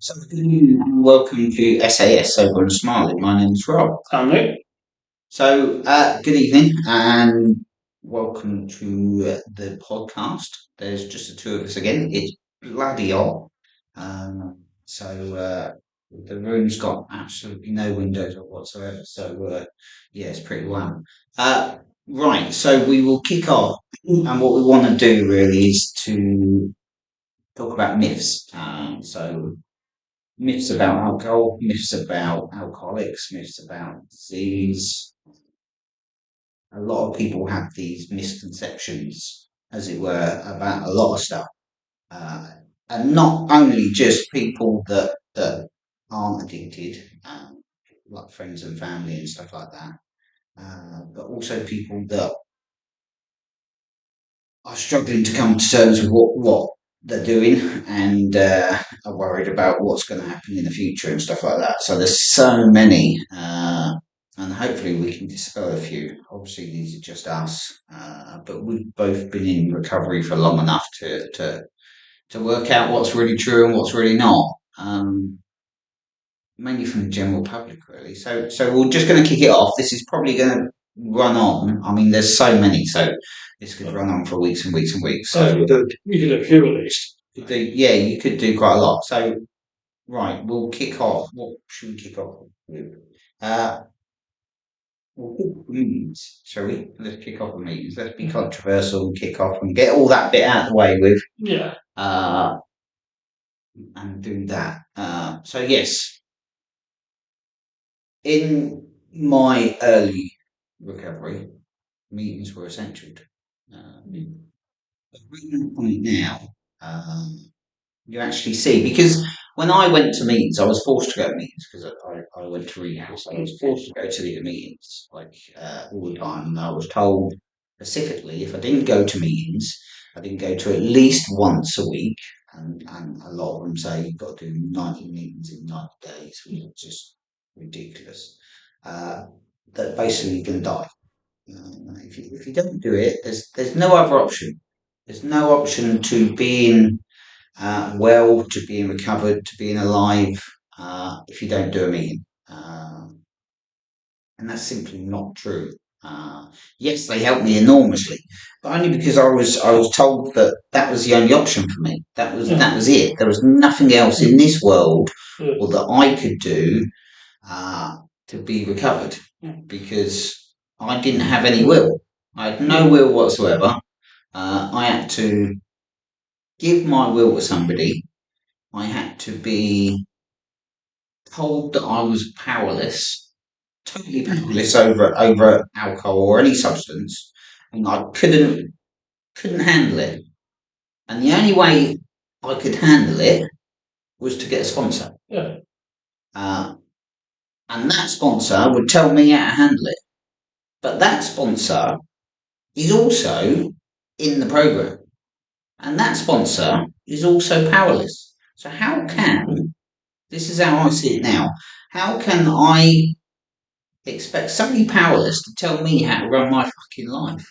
So, good evening and welcome to SAS Sober and Smiling. My name's Rob. Nick. So, good evening and welcome to the podcast. There's just the two of us again. It's bloody hot. So, the room's got absolutely no windows whatsoever. So, yeah, it's pretty warm. Right, so we will kick off. And what we want to do really is to talk about myths. So, myths about alcohol, myths about alcoholics, myths about disease. A lot of people have these misconceptions, as it were, about a lot of stuff. Uh, and not only just people that aren't addicted, like friends and family and stuff like that, but also people that are struggling to come to terms with what they're doing and are worried about what's going to happen in the future and stuff like that. So there's so many, and hopefully we can dispel a few. Obviously, these are just us, but we've both been in recovery for long enough to work out what's really true and what's really not. Mainly from the general public, really. So we're just going to kick it off. This is probably going to run on. I mean, there's so many, so this could run on for weeks and weeks and weeks. So You did a few at least. yeah, you could do quite a lot. So right, we'll kick off. What should we kick off with? Uh, we'll kick off with meetings, shall we? Let's kick off with meetings. Let's be controversial and kick off and get all that bit out of the way with. Yeah. And do that. So yes, in my early recovery, meetings were essential. But reading the point now, you actually see because when I went to meetings, I was forced to go to meetings because I went to rehab, so I was forced to go to the meetings like all the time. And I was told specifically if I didn't go to meetings, I didn't go to at least once a week. And a lot of them say you've got to do 90 meetings in 90 days, which is just ridiculous. That basically you're going to die. If you don't do it, there's no other option. There's no option to being well, to being recovered, to being alive if you don't do a meeting. And that's simply not true. Yes, they helped me enormously, but only because I was told that that was the only option for me. That was it. There was nothing else in this world or that I could do to be recovered because I didn't have any will. I had no will whatsoever. I had to give my will to somebody. I had to be told that I was powerless, totally powerless over alcohol or any substance, and I couldn't handle it. And the only way I could handle it was to get a sponsor. Yeah. Uh, and that sponsor would tell me how to handle it. But that sponsor is also in the program. And that sponsor is also powerless. So how can, this is how I see it now, how can I expect somebody powerless to tell me how to run my fucking life?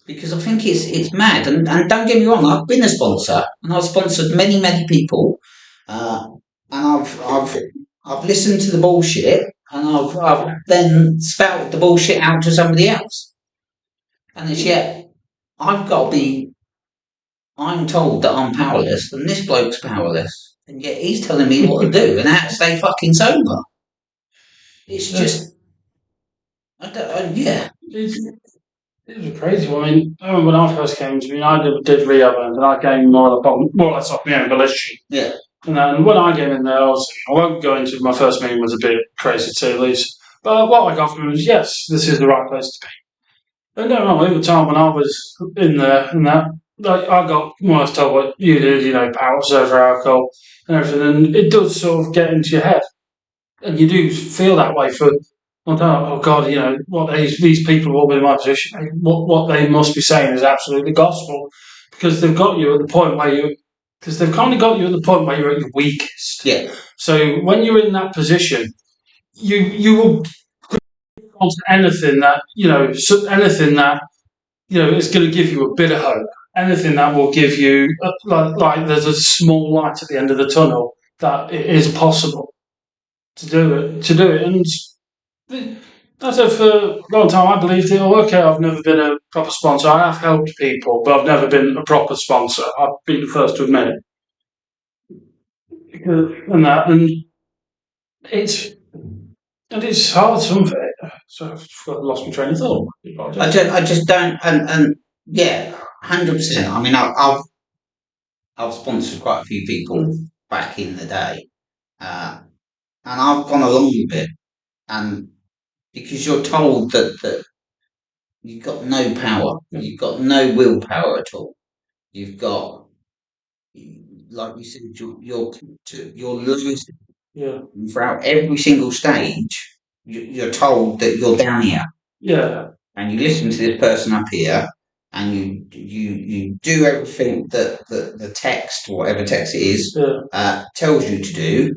Because I think it's mad. And don't get me wrong, I've been a sponsor and I've sponsored many people. And I've listened to the bullshit and I've then spouted the bullshit out to somebody else. And it's yet I've got to be I'm told that I'm powerless and this bloke's powerless. And yet he's telling me what to do and how to stay fucking sober. It's just yeah. It was a crazy one. I mean, I remember when I first came to me, I did rehab and I came more or less off my own volition. Yeah. And then when I came in there, I won't go into my first meeting was a bit crazy to say the least. But what I got from it was, yes, this is the right place to be. And no, at the time when I was in there and that, like, I got more or less told what you did, powers over alcohol and everything. And it does sort of get into your head. And you do feel that way for, oh God, what these people who will be in my position, what they must be saying is absolutely gospel because they've got you at the point where because they've kind of got you at the point where you're at your weakest. Yeah. So when you're in that position, you will on to anything that is going to give you a bit of hope. Anything that will give you like there's a small light at the end of the tunnel that it is possible to do it. And I said for a long time I believed it. Oh, okay, I've never been a proper sponsor. I have helped people, but I've never been a proper sponsor. I've been the first to admit it. And that, and it's it's hard some of it. So I've lost my train of thought. I just don't, and yeah, 100%. I mean, I've sponsored quite a few people back in the day, and I've gone along with it, and because you're told that you've got no power, you've got no willpower at all, you've got, like you said, you're losing Yeah. throughout every single stage. You're told that you're down here, Yeah. and you listen to this person up here, and you do everything that the text, whatever text it is, tells you to do,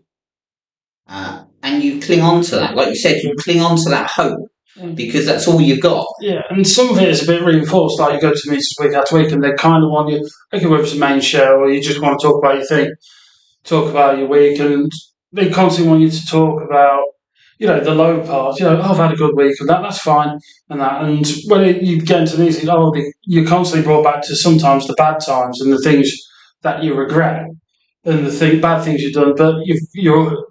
and you cling on to that. Like you said, you cling on to that hope because that's all you've got. Yeah, and some of it is a bit reinforced. Like you go to meetings week after week, and they kind of want you, like whether it's a main show or you just want to talk about your thing, talk about your week, and they constantly want you to talk about, the low parts. Oh, I've had a good week, and that's fine, and that. And when you get into these, you're constantly brought back to sometimes the bad times and the things that you regret and the bad things you've done. But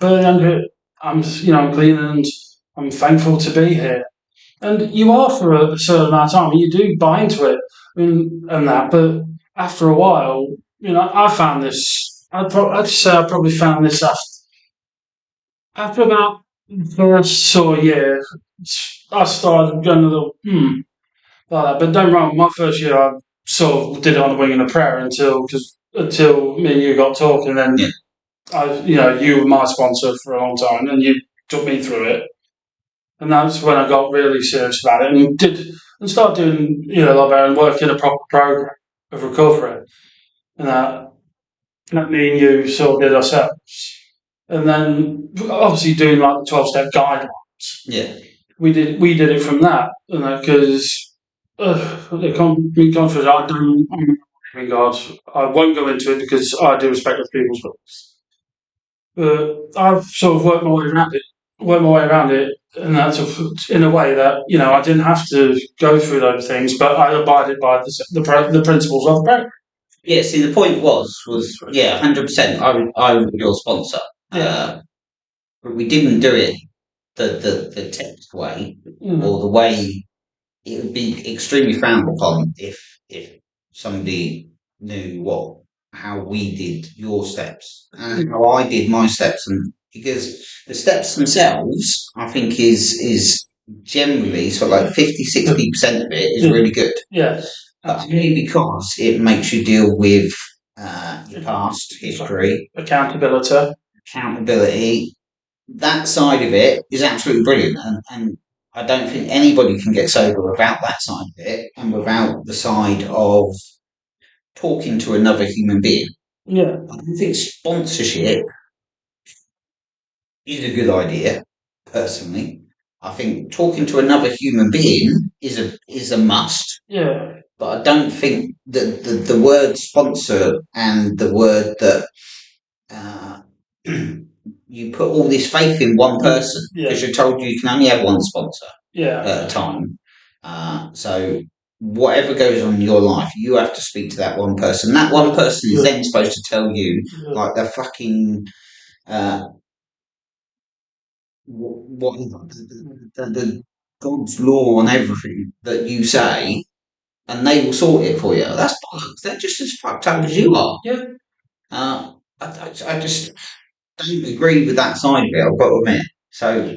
but then I'm clean and I'm thankful to be here. And you are for a certain amount of time, and you do buy into it, and that. But after a while, I found this. I'd say I probably found this after about the first sort of year. I started going a little like that. But don't wrong, my first year I sort of did it on the wing and a prayer until me and you got talking. Then you were my sponsor for a long time, and you took me through it. And that's when I got really serious about it and started doing a lot better and working a proper program of recovery. And that me and you sort of did ourselves. And then obviously doing like the 12-step guidelines. Yeah. We did it from that, because the conference I don't. God, I won't go into it because I do respect other people's books. I've sort of worked my way around it, and that's in a way that I didn't have to go through those things, but I abided by the principles of the program. Yeah. See, the point was 100%. I was your sponsor. Yeah. But we didn't do it the text way or the way it would be extremely frowned upon if somebody knew how we did your steps and how I did my steps, and because the steps themselves I think is generally sort of like 50-60% of it is really good. Yes. But only because it makes you deal with your past history, accountability. That side of it is absolutely brilliant, and I don't think anybody can get sober without that side of it and without the side of talking to another human being. Yeah. I don't think sponsorship is a good idea, personally. I think talking to another human being is a must. Yeah. But I don't think that the word sponsor and the word that you put all this faith in one person because you're told you can only have one sponsor at a time. So whatever goes on in your life, you have to speak to that one person. That one person is then supposed to tell you like the fucking what the God's law on everything that you say, and they will sort it for you. That's bollocks. They're just as fucked up as you are. Yeah. I just don't agree with that side of it. I've got to admit. So,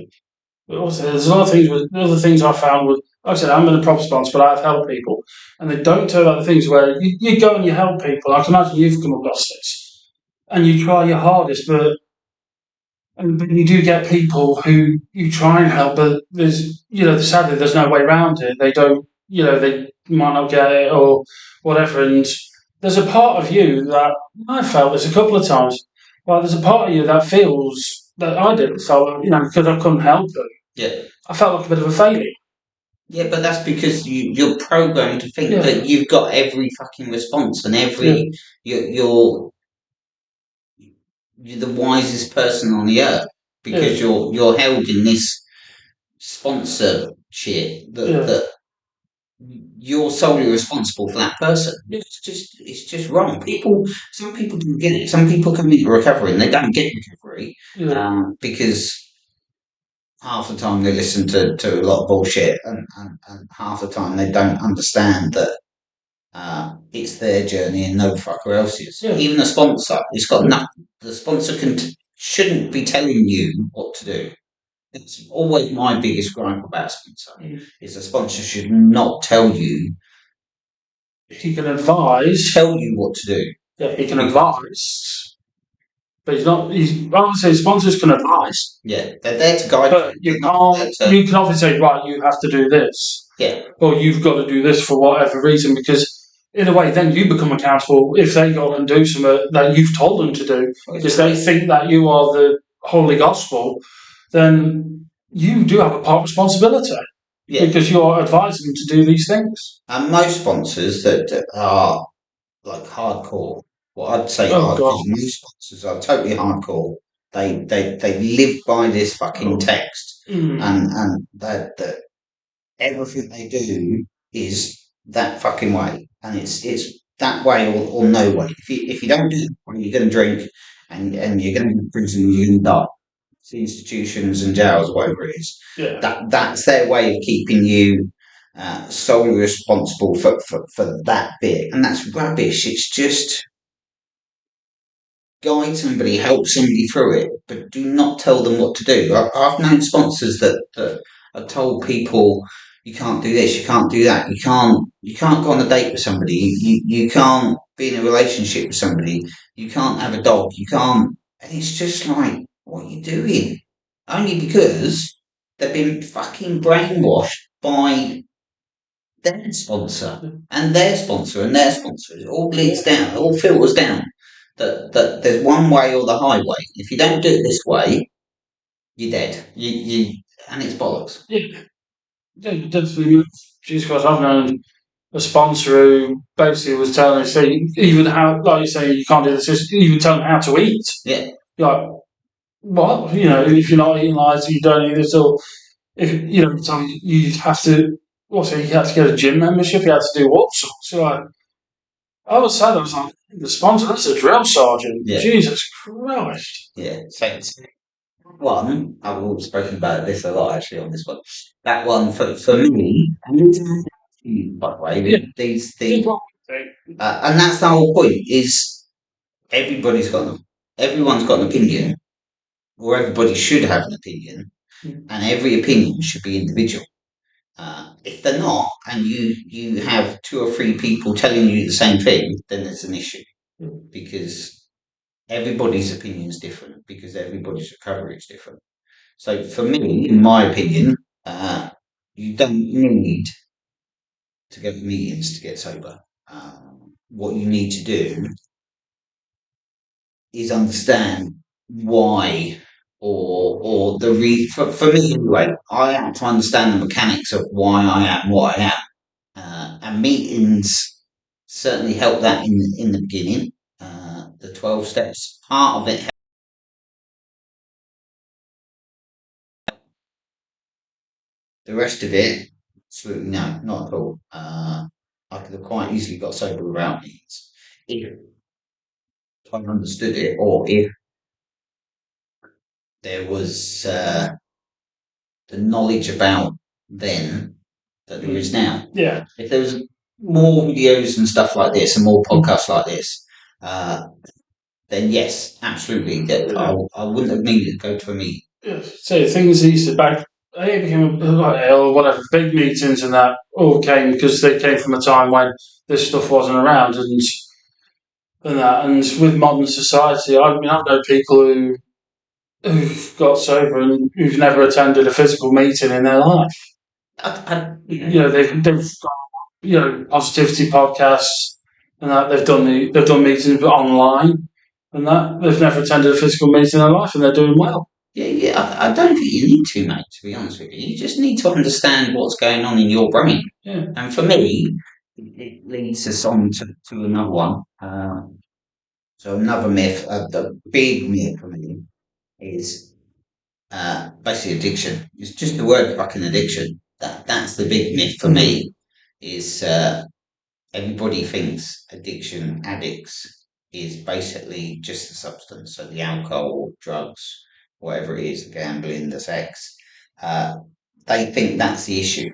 but also, there's a lot of things. Other things I found with, like I said, I'm in a proper sponsor, but I've helped people, and they don't tell other things where you go and you help people. I can imagine you've come across this, and you try your hardest, but you do get people who you try and help, but sadly, there's no way around it. They don't, they might not get it or whatever. And there's a part of you that I felt this a couple of times. Well, there's a part of you that feels that I did felt, because I couldn't help them. Yeah. I felt like a bit of a failure. Yeah, but that's because you're programmed to think that you've got every fucking response and every you're you're the wisest person on the earth because you're held in this sponsorship that you're solely responsible for that person. It's just wrong. Some people don't get it. Some people come into recovery and they don't get recovery because half the time they listen to a lot of bullshit and half the time they don't understand that it's their journey and no fucker else's. Even the sponsor, it's got nothing. The sponsor shouldn't be telling you what to do. It's always my biggest gripe about a sponsor is a sponsor should not tell you. He can advise. Tell you what to do. Yeah, he can advise. But he's not. I would say sponsors can advise. Yeah, they're there to guide. But you can't. You can obviously say, right, you have to do this. Yeah. Or you've got to do this for whatever reason, because in a way, then you become accountable if they go and do something that you've told them to do, because they think that you are the holy gospel. Then you do have a part of responsibility. Yeah. Because you're advising them to do these things. And most sponsors that are like hardcore, what I'd say hardcore, most sponsors are totally hardcore. They live by this fucking text, and that everything they do is that fucking way, and it's that way or no way. If you don't do it, you're going to drink, and you're going to go to prison, you're going to die. Institutions and jails, whatever it is. Yeah. That's their way of keeping you solely responsible for that bit, and that's rubbish. It's just guide somebody, help somebody through it, but do not tell them what to do. I've known sponsors that have told people you can't do this, you can't do that, you can't go on a date with somebody, you can't be in a relationship with somebody, you can't have a dog, you can't, and it's just like, what are you doing? Only because they've been fucking brainwashed by their sponsor and their sponsor and their sponsor. It all leads down, it all filters down. That there's one way or the highway. If you don't do it this way, you're dead. You and it's bollocks. Yeah, definitely. Jesus Christ, I've known a sponsor who basically was telling us, even how, like you say, you can't do this, just even telling how to eat. Yeah. You're like, what? You know, if you're not eating like you don't eat this, or if you know, you have to. What's it? You have to get a gym membership. You have to do what? So like, I was sad. I was like, the sponsor, that's a drill sergeant. Yeah. Jesus Christ. Yeah. So one, I've always spoken about this a lot actually on this one. That one for me, and by the way, these and that's the whole point. Is everyone's got an opinion, or everybody should have an opinion, and every opinion should be individual. If they're not, and you have two or three people telling you the same thing, then there's an issue because everybody's opinion is different because everybody's recovery is different. So for me, in my opinion, you don't need to go to meetings to get sober. What you need to do is understand why or the for me anyway, I have to understand the mechanics of why I am what I am. And meetings certainly help that in the beginning. The 12 steps, part of it. The rest of it, absolutely no, not at all. I could have quite easily got sober without meetings if I understood it, or if there was the knowledge about then that there is now. Yeah. If there was more videos and stuff like this and more podcasts like this, then yes, absolutely. I wouldn't have needed to go to a meeting. Yeah. So things used to back. They became or whatever big meetings and that all came because they came from a time when this stuff wasn't around and that. And with modern society, I mean, I know people who've got sober and who've never attended a physical meeting in their life. You know, they've got, you know, positivity podcasts and that they've done meetings online and that they've never attended a physical meeting in their life and they're doing well. Yeah. I don't think you need to, mate. To be honest with you, you just need to understand what's going on in your brain. Yeah. And for me, it leads us on to another one. So another myth, the big myth for me is basically addiction. It's just the word fucking addiction. That's the big myth for me. Is everybody thinks addiction addicts is basically just the substance, so the alcohol, drugs, whatever it is, the gambling, the sex. Uh, they think that's the issue,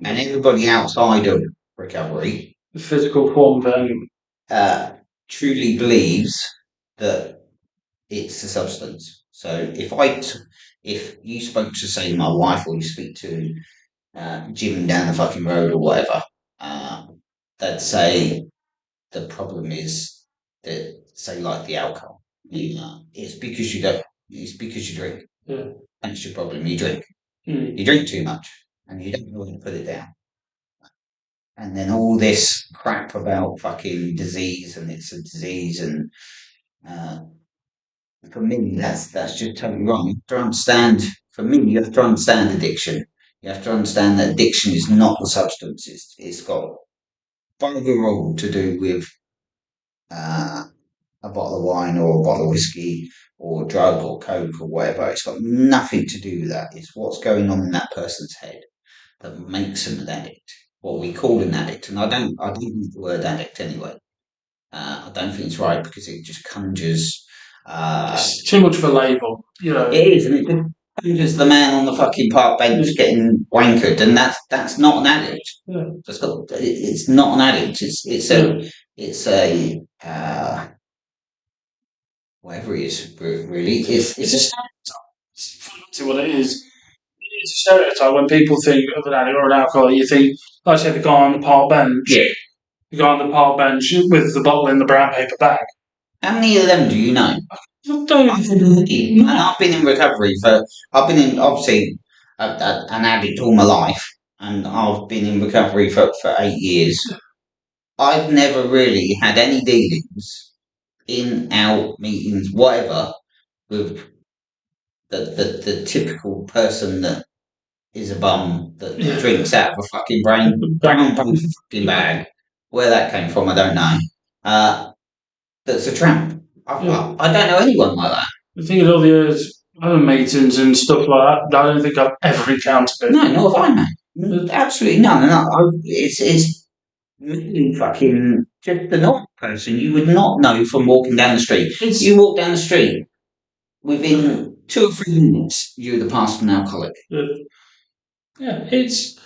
and everybody outside of recovery, The physical form then. Truly believes that it's the substance. So if you spoke to say my wife or you speak to Jim down the fucking road or whatever, they'd say the problem is that say like the alcohol. It's because you don't. It's because you drink. Yeah. That's your problem. You drink. Mm. You drink too much, and you don't know when to put it down. And then all this crap about fucking disease and it's a disease and uh, for me that's just totally wrong. You have to understand. For me, you have to understand addiction. You have to understand that addiction is not the substance. It's got bugger all to do with uh, a bottle of wine or a bottle of whiskey or drug or coke or whatever. It's got nothing to do with that. It's what's going on in that person's head that makes them an addict. What we call an addict, and I don't use the word addict anyway. I don't think it's right because it just conjures. It's too much of a label, It is, and it just conjures the man on the fucking park bench getting wankered, and that's not an addict. Yeah. It's not an addict. It's a whatever it is, really. It's a stereotype. It's fundamentally what it is. It's a stereotype when people think of an addict or an alcoholic. You think, like I said, the guy on the park bench. Yeah. The guy on the park bench with the bottle in the brown paper bag. How many of them do you know? And I've been in recovery for. I've been in obviously an addict all my life, and I've been in recovery for 8 years. I've never really had any dealings in out meetings, whatever, with the typical person that is a bum that drinks out of a fucking brown fucking bag. Where that came from, I don't know. That's a tramp. I don't know anyone like that. I think of all the other meetings and stuff like that, I don't think I've ever encountered it. No, not if I, man. Absolutely none. And it's really fucking just a normal person you would not know from walking down the street. You walk down the street, within 2 or 3 minutes, you're the past of an alcoholic. Yeah, it's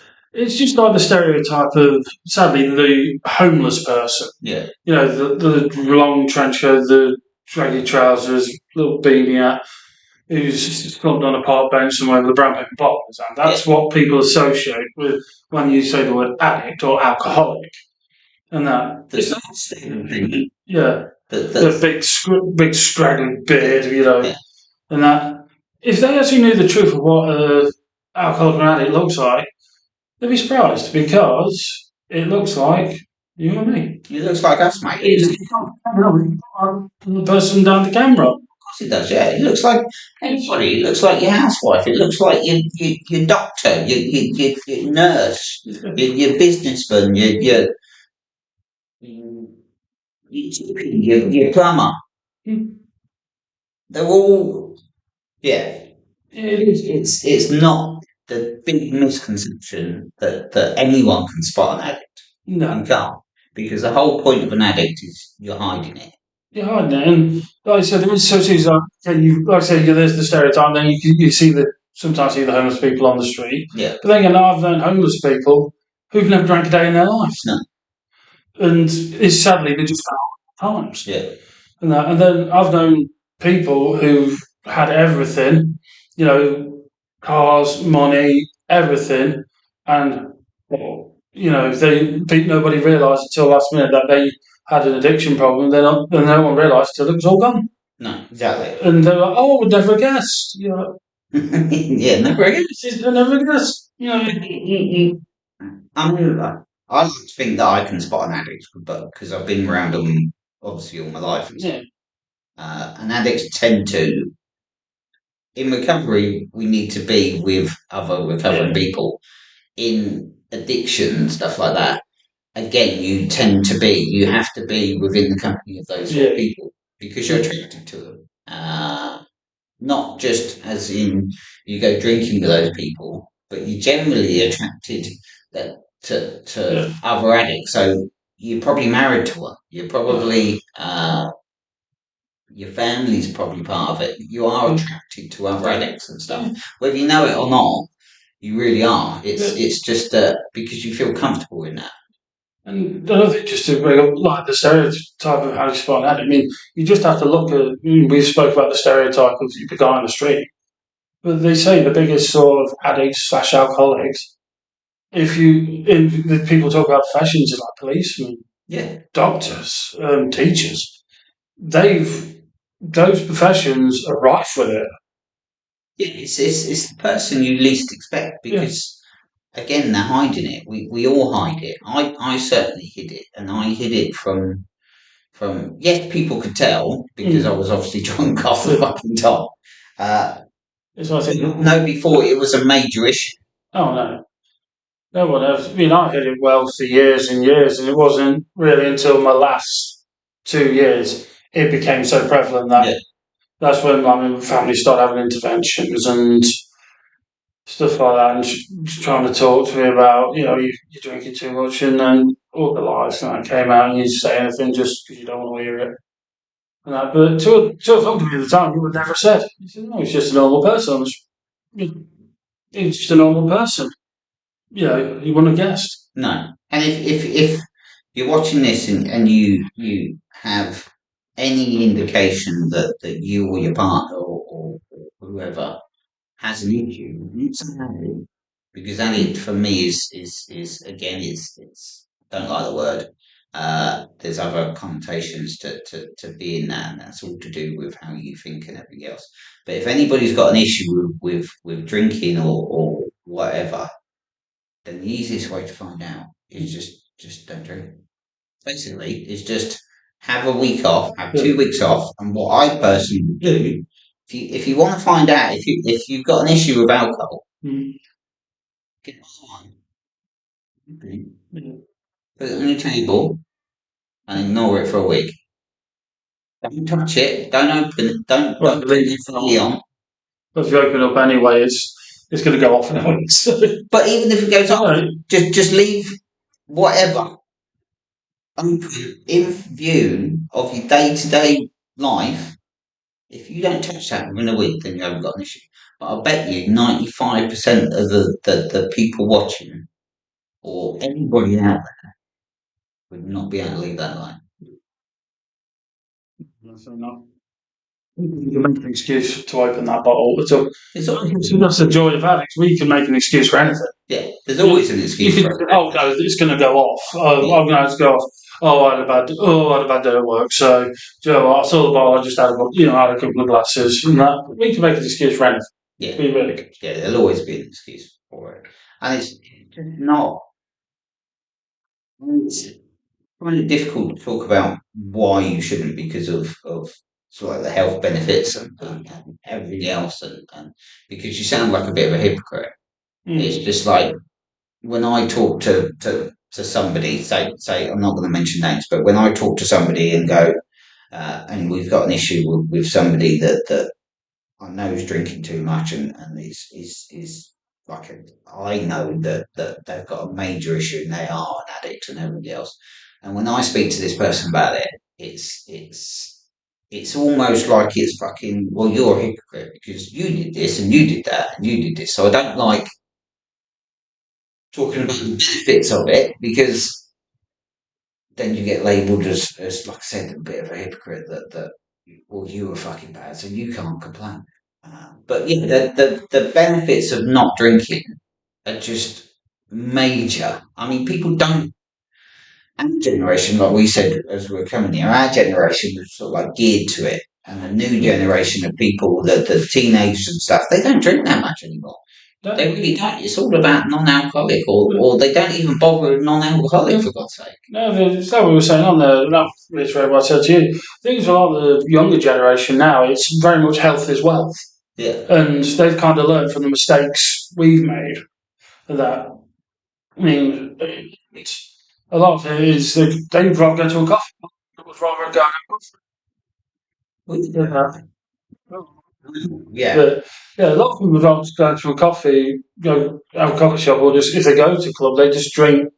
just like the stereotype of, sadly, the homeless person. Yeah. You know, the long trench coat, the draggy trousers, little beanie hat, who's slumped on a park bench somewhere with a brown paper bottle in his hand. That's what people associate with when you say the word addict or alcoholic. And that. It's not thing. Yeah. The big straggling beard, you know. Yeah. And that. If they actually knew the truth of what an alcoholic or an addict looks like, they'd be surprised because it looks like you and me. It looks like us, mate. The person down the camera. Of course it does, yeah. It looks like anybody. It looks like your housewife. It looks like your doctor, your nurse, your businessman, your plumber. They're all, yeah. It's not the big misconception that anyone can spot an addict. No. You can't. Because the whole point of an addict is you're hiding it. You're hiding it. And like I said, there is such things like I say, there's the stereotype, and then you sometimes see the homeless people on the street. Yeah. But then again, I've known homeless people who've never drank a day in their lives. No. And it's sadly they just found times. Yeah. And then I've known people who've had everything, you know, cars, money, everything, and nobody realised until last minute that they had an addiction problem. And no one realised until it was all gone. No, exactly. And they were like, "Oh, would never guessed." You know. Yeah, never guessed. I never guessed. You know. I mean, I like to think that I can spot an addict, but because I've been around them obviously all my life. Yeah. And addicts tend to, in recovery, we need to be with other recovering people. In addiction, stuff like that, again, you have to be within the company of those sort of people. because you're attracted to them. Not just as in you go drinking with those people, but you're generally attracted to Yeah. other addicts. So you're probably married to one. You're Yeah. probably your family's probably part of it. You are Yeah. attracted to other Yeah. addicts and stuff, Yeah. whether you know it or not. You really are. Yeah. It's just because you feel comfortable in that. And I don't think just to bring up like the stereotype of how you spot an addict. I mean, you just have to look at. We spoke about the stereotype of the guy on the street, but they say the biggest sort of addicts slash alcoholics. If you in the people talk about professions like policemen, Yeah, doctors, teachers, they've those professions are rife with it. yeah. It's the person you least expect Yeah. because again they're hiding it. We all hide it. I certainly hid it, and I hid it from yes, people could tell because I Mm. was obviously drunk off the Yeah. fucking top. Uh, It's what I think. Nobody thought it was a major issue. Oh no. No one else. I mean, I hid it well for years and years, and it wasn't really until my last 2 years it became so prevalent that Yeah, that's when my family started having interventions and stuff like that, and trying to talk to me about, you're drinking too much, and then all the lies kind of came out, and you say anything just because you don't want to hear it. And that, but to talk to me at the time, you would never said. He said, no, he's just a normal person. He's just a normal person. You wouldn't have guessed. no. And if you're watching this and you have any indication that you or your partner or whoever has an issue, it's an addict. Because addict for me is again it's I don't like the word. There's other connotations to being that, and that's all to do with how you think and everything else. But if anybody's got an issue with drinking or whatever, then the easiest way to find out is just don't drink. Basically, is just have a week off, have Yeah. 2 weeks off, and what I personally would do if you want to find out if you've got an issue with alcohol, Mm. get on, put Yeah. it on your table and ignore it for a week. Don't touch it. Don't open it. Well, if Don't you put leave the it TV for, on. if you open up anyway, it's going to go off anyway. So, But even if it goes off, no, just leave whatever open in view of your day to day life. If you don't touch that within a week, then you haven't got an issue. But I bet you 95% of the people watching or anybody out there would not be able to leave that alone. no. You can make an excuse to open that bottle. So, It's always, that's the joy of addicts. We can make an excuse for anything. yeah, there's You, always an you excuse can, for it. oh no, it's going to go off. Oh, Yeah, I'm going to go off. I had a bad day at work. So, do you know what? I saw the bottle. I just had had a couple of glasses. And that we can make an excuse for anything. yeah, Be really good. yeah, there'll always be an excuse for it. And it's just not, it's really difficult to talk about why you shouldn't because of sort of the health benefits and everything else. And because you sound like a bit of a hypocrite. It's Mm. just like, when I talk to somebody, say I'm not going to mention names, but when I talk to somebody and go, and we've got an issue with somebody that I know is drinking too much and is like I know that they've got a major issue and they are an addict and everything else. And when I speak to this person about it, it's almost like it's fucking well, you're a hypocrite because you did this and you did that and you did this. So I don't like talking about the benefits of it because then you get labelled as like I said, a bit of a hypocrite that well, you were fucking bad, so you can't complain. But yeah, the benefits of not drinking are just major. I mean, people don't. Our generation, like we said as we were coming here, our generation was sort of like geared to it. And the new generation of people, the teenagers and stuff, they don't drink that much anymore. They really don't. It's all about non-alcoholic, or they don't even bother with non-alcoholic for God's sake. No, it's like we were saying on there, not reiterate what I said to you. Things are like the younger generation now, it's very much health is wealth. Yeah, And they've kind of learned from the mistakes we've made that, I mean, it's, a lot of it is they'd rather go to a coffee. They would rather go. Yeah. Yeah, But yeah, a lot of people don't go to a coffee, go have a coffee shop, or just if they go to a club, they just drink.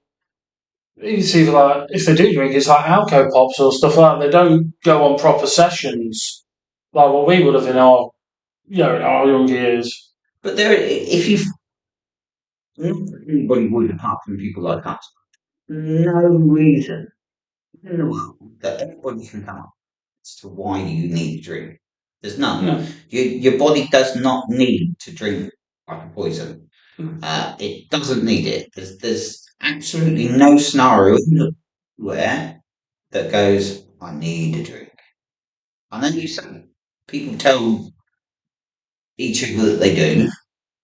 It's either like if they do drink, it's like alco pops or stuff like that. They don't go on proper sessions like what we would have in our in our younger years. but if you anybody would apart from people like us, no reason in the world that anybody can come up as to why you need to drink. There's none. No. Your body does not need to drink like a poison. Mm. It doesn't need it. There's absolutely no scenario where that goes, I need a drink. And then you say, people tell each other that they do,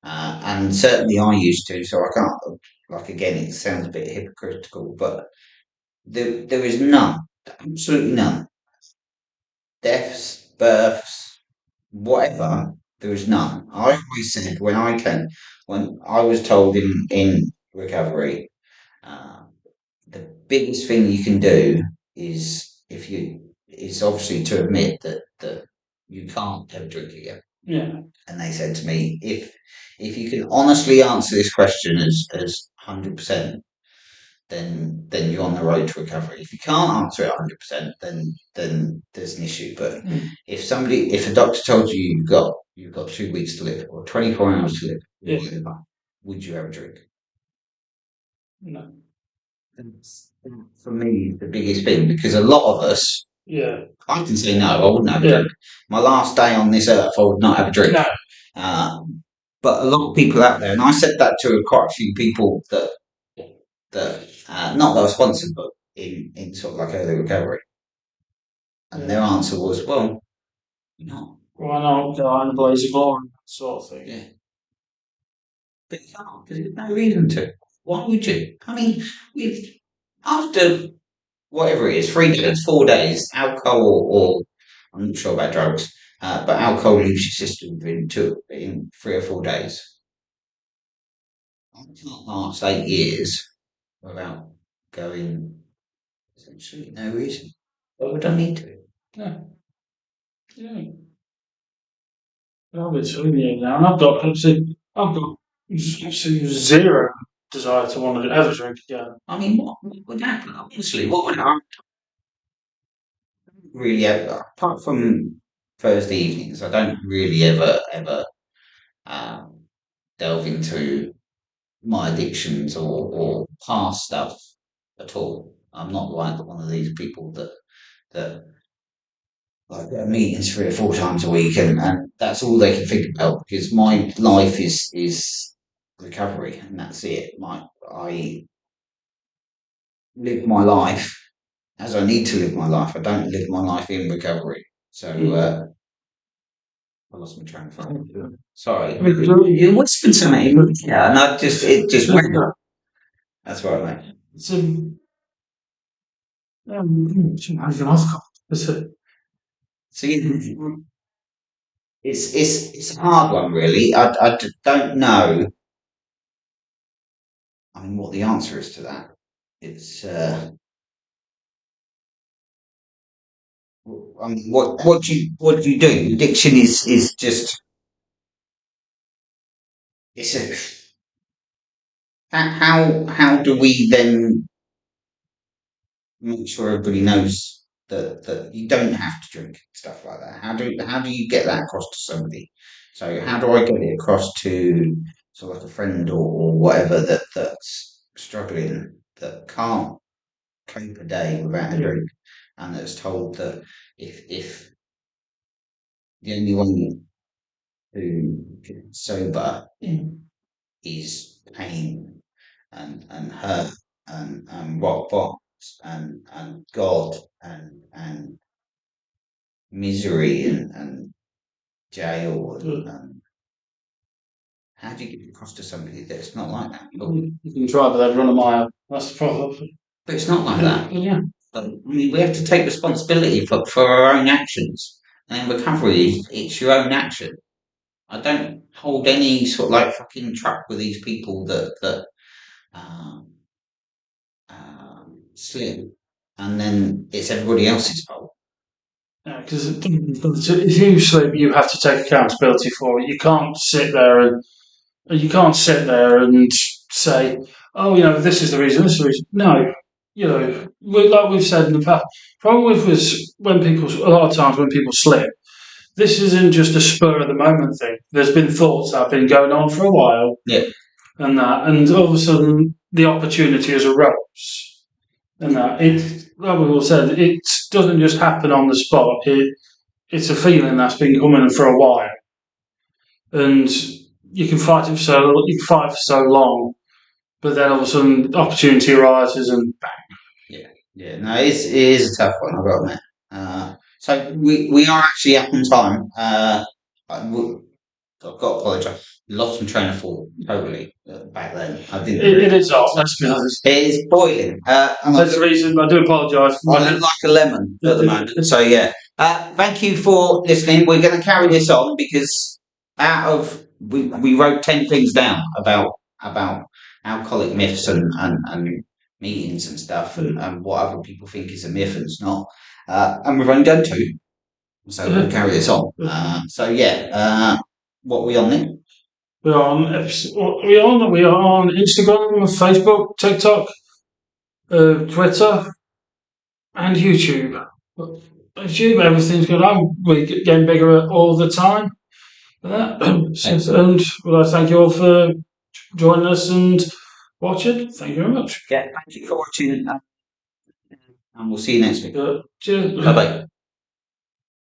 and certainly I used to, so I can't, like, again, it sounds a bit hypocritical, but there is none, absolutely none. Deaths, births, whatever, there is none. I always said when I was told in recovery, uh, the biggest thing you can do is obviously to admit that you can't have a drink again. Yeah. And they said to me, if you can honestly answer this question as 100%, then you're on the road to recovery. If you can't answer it 100%, then there's an issue. But Mm. if a doctor told you you've got 2 weeks to live or 24 hours to live, Yeah. whatever, would you have a drink? No. That's, for me, the biggest thing because a lot of us, Yeah. I can say no, I wouldn't have a Yeah. drink. My last day on this earth, I would not have a drink. No. But a lot of people out there, and I said that to quite a few people that not that I was sponsored, but in sort of like early recovery, and their answer was, "Well, you're not." Why not go out in a blaze of glory, sort of thing? Yeah, but you can't because there's no reason to. Why would you? I mean, we've after whatever it is, 3 days, 4 days, alcohol or I'm not sure about drugs, but alcohol leaves your system in 3 or 4 days. I can't last 8 years without going. There's absolutely no reason. Why would I need to? No. Yeah. I've been telling you now, and I've got absolutely zero desire to want to ever drink again. I mean, what would happen? Honestly, what would happen? Really, apart from Thursday evenings, I don't really ever um, delve into my addictions or past stuff at all. I'm not like one of these people that like go to meetings 3 or 4 times a week and that's all they can think about because my life is recovery and that's it. I live my life as I need to live my life. I don't live my life in recovery. So I lost my train of thought. Sorry, you whispered something. Yeah, and it just went. That's right, mate. It's it's a, So it's a hard one, really. Don't know. I mean, what the answer is to that. It's I mean, what do you do? Addiction is just it's a how do we then make sure everybody knows that you don't have to drink stuff like that? How do you get that across to somebody? So how do I get it across to sort of like a friend or whatever that's struggling that can't cope a day without a drink and that's told that if the only way to get sober is pain and hurt and rock bottoms and God and misery and jail and how do you get across to somebody that it's not like that? you can try, but they'd run a mile. That's the problem. But it's not like that. Yeah. But, I mean, we have to take responsibility for our own actions. And in recovery, it's your own action. I don't hold any sort of like fucking truck with these people that um, slip, and then it's everybody else's fault. Because if you slip, you have to take accountability for it. You can't sit there and say, "Oh, this is the reason. This is the reason." No, like we've said in the past, problem with was when people a lot of times when people slip, this isn't just a spur of the moment thing. There's been thoughts that have been going on for a while, Yeah. and all of a sudden the opportunity has arose, and that like we all said, it doesn't just happen on the spot. It's a feeling that's been coming for a while, and you can fight it for so long, but then all of a sudden the opportunity arises and bang. Yeah. No, it is a tough one. I've got to admit. So we are actually up on time. I've got to apologise. Lost my train of thought totally back then. I didn't. It is hot. Let's be honest. It is boiling. That's the reason. I do apologise. I look like a lemon at the moment. So yeah. Thank you for listening. We're going to carry this on because we wrote 10 things down about alcoholic myths and meetings and stuff and what other people think is a myth and it's not. And we've only done 2, so we'll carry this on. So yeah. What are we on then? We are on Instagram, Facebook, TikTok, Twitter, and YouTube. YouTube, everything's good on. We're getting bigger all the time. And well, I thank you all for joining us and watching. Thank you very much. Yeah, thank you for watching, and we'll see you next week. Cheers. Bye bye.